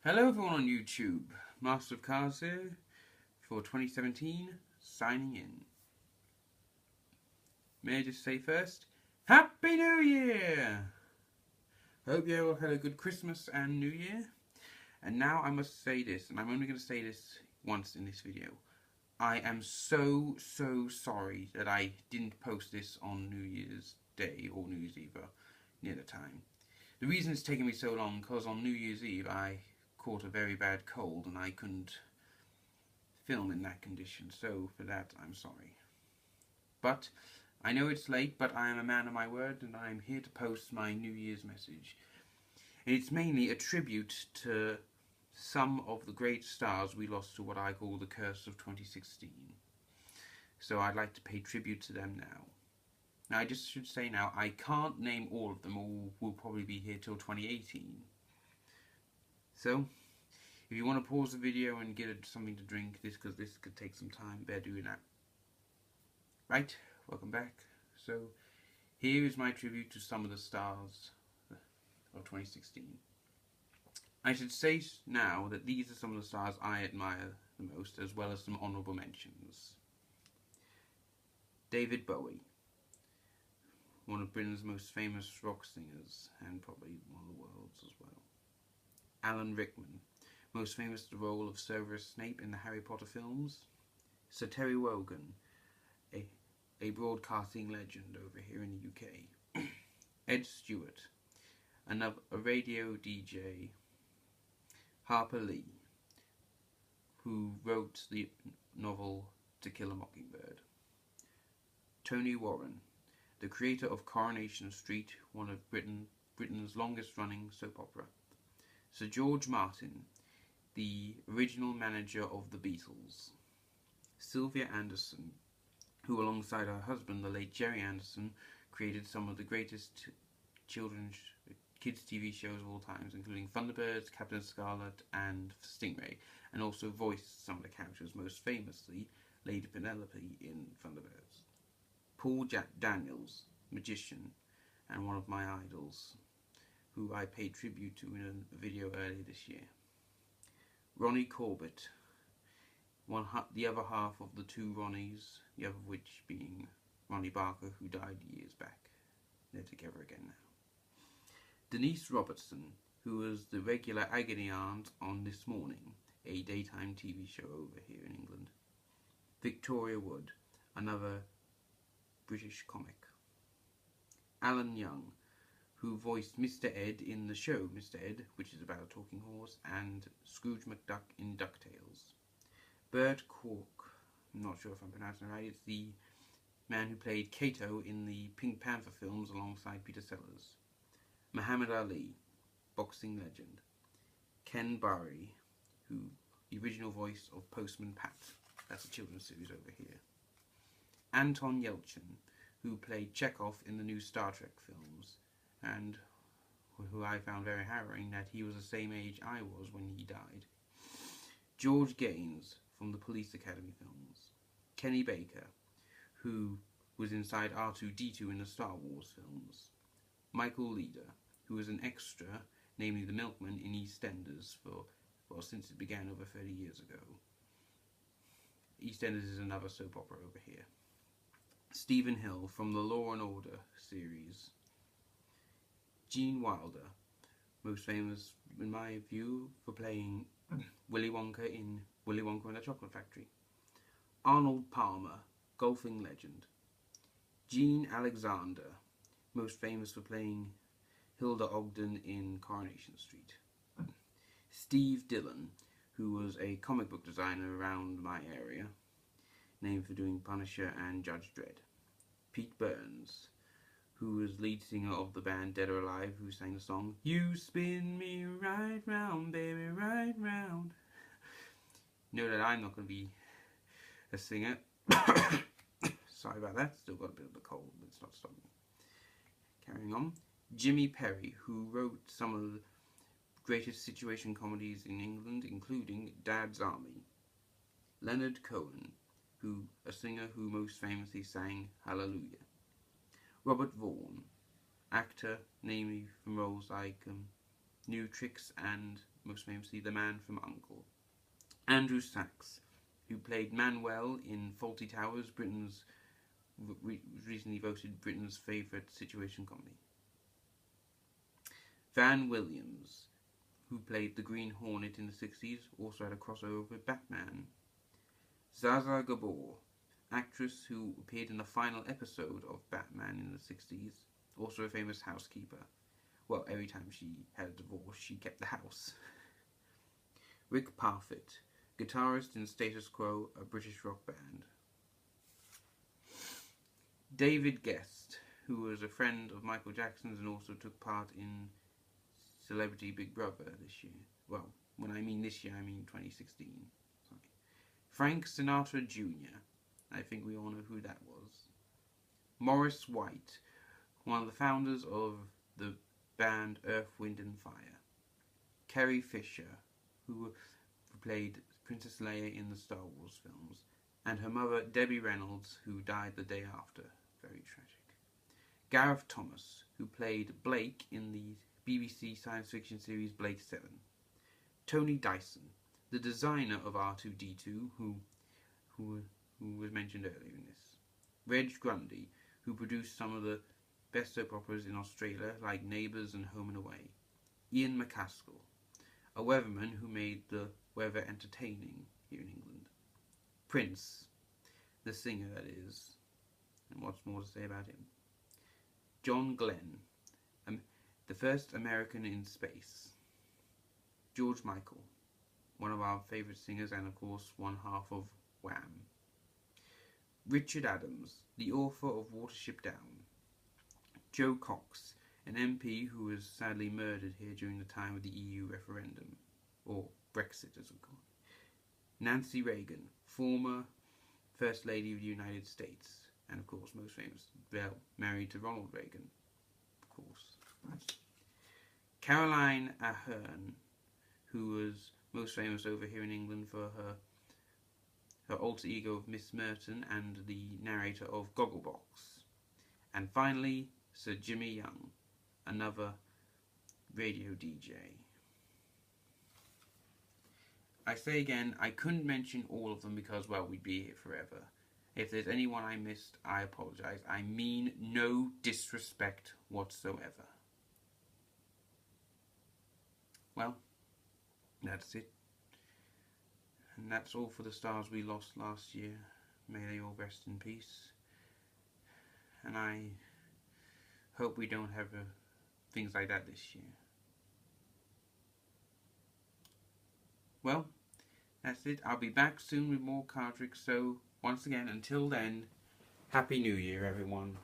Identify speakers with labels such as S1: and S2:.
S1: Hello everyone on YouTube, Master of Cars here for 2017, signing in. May I just say first, Happy New Year! Hope you all had a good Christmas and New Year. And now I must say this, and I'm only going to say this once in this video. I am so sorry that I didn't post this on New Year's Day or New Year's Eve near the time. The reason it's taken me so long because on New Year's Eve I caught a very bad cold and I couldn't film in that condition, so for that I'm sorry. But I know it's late, but I am a man of my word and I am here to post my New Year's message. And it's mainly a tribute to some of the great stars we lost to what I call the curse of 2016. So I'd like to pay tribute to them now. Now I just should say now, I can't name all of them, or we'll probably be here till 2018. So, if you want to pause the video and get something to drink, because this could take some time, better do that. Right, welcome back. So, here is my tribute to some of the stars of 2016. I should say now that these are some of the stars I admire the most, as well as some honourable mentions. David Bowie, one of Britain's most famous rock singers, and probably one of the world's as well. Alan Rickman, most famous for the role of Severus Snape in the Harry Potter films. Sir Terry Wogan, a broadcasting legend over here in the UK. Ed Stewart, a radio DJ. Harper Lee, who wrote the novel To Kill a Mockingbird. Tony Warren, the creator of Coronation Street, one of Britain's longest running soap opera. Sir George Martin, the original manager of the Beatles. Sylvia Anderson, who alongside her husband, the late Jerry Anderson, created some of the greatest kids TV shows of all times, including Thunderbirds, Captain Scarlet and Stingray, and also voiced some of the characters, most famously Lady Penelope in Thunderbirds. Paul Daniels, magician and one of my idols, who I paid tribute to in a video earlier this year. Ronnie Corbett, the other half of the two Ronnies, the other of which being Ronnie Barker, who died years back. They're together again now. Denise Robertson, who was the regular agony aunt on This Morning, a daytime TV show over here in England. Victoria Wood, another British comic. Alan Young, who voiced Mr. Ed in the show Mr. Ed, which is about a talking horse, and Scrooge McDuck in DuckTales. Bert Kwok, I'm not sure if I'm pronouncing it right, it's the man who played Kato in the Pink Panther films alongside Peter Sellers. Muhammad Ali, boxing legend. Ken Barry, the original voice of Postman Pat, that's a children's series over here. Anton Yelchin, who played Chekhov in the new Star Trek films, and who I found very harrowing that he was the same age I was when he died. George Gaines from the Police Academy films. Kenny Baker, who was inside R2-D2 in the Star Wars films. Michael Leader, who was an extra, namely the milkman in EastEnders since it began over 30 years ago. EastEnders is another soap opera over here. Stephen Hill from the Law and Order series. Gene Wilder, most famous in my view for playing Willy Wonka in Willy Wonka and the Chocolate Factory. Arnold Palmer, golfing legend. Gene Alexander, most famous for playing Hilda Ogden in Coronation Street. Steve Dillon, who was a comic book designer around my area, named for doing Punisher and Judge Dredd. Pete Burns, who was lead singer of the band Dead or Alive, who sang the song You Spin Me Right Round, Baby, Right Round. Know that I'm not going to be a singer. Sorry about that, still got a bit of a cold, but it's not stopping me. Carrying on. Jimmy Perry, who wrote some of the greatest situation comedies in England, including Dad's Army. Leonard Cohen, a singer who most famously sang Hallelujah. Robert Vaughn, actor, namely from roles like New Tricks and most famously the man from U.N.C.L.E. Andrew Sachs, who played Manuel in Fawlty Towers, Britain's recently voted Britain's favourite situation comedy. Van Williams, who played the Green Hornet in the 60s, also had a crossover with Batman. Zsa Zsa Gabor, actress who appeared in the final episode of Batman in the 60s, also a famous housekeeper. Well, every time she had a divorce, she kept the house. Rick Parfitt, guitarist in Status Quo, a British rock band. David Guest, who was a friend of Michael Jackson's and also took part in Celebrity Big Brother this year. Well, when I mean this year, I mean 2016. Sorry. Frank Sinatra Jr. I think we all know who that was. Morris White, one of the founders of the band Earth, Wind and Fire. Carrie Fisher, who played Princess Leia in the Star Wars films. And her mother, Debbie Reynolds, who died the day after. Very tragic. Gareth Thomas, who played Blake in the BBC science fiction series Blake 7. Tony Dyson, the designer of R2-D2, who was mentioned earlier in this. Reg Grundy, who produced some of the best soap operas in Australia, like Neighbours and Home and Away. Ian McCaskill, a weatherman who made the weather entertaining here in England. Prince, the singer that is, and what's more to say about him. John Glenn, the first American in space. George Michael, one of our favourite singers and of course one half of Wham. Richard Adams, the author of Watership Down. Joe Cox, an MP who was sadly murdered here during the time of the EU referendum, or Brexit as we call it. Nancy Reagan, former First Lady of the United States, and of course most famous, married to Ronald Reagan, of course. Caroline Aherne, who was most famous over here in England for her alter ego of Miss Merton and the narrator of Gogglebox. And finally, Sir Jimmy Young, another radio DJ. I say again, I couldn't mention all of them because, well, we'd be here forever. If there's anyone I missed, I apologise. I mean no disrespect whatsoever. Well, that's it. And that's all for the stars we lost last year. May they all rest in peace. And I hope we don't have things like that this year. Well, that's it. I'll be back soon with more card tricks. So, once again, until then, Happy New Year, everyone.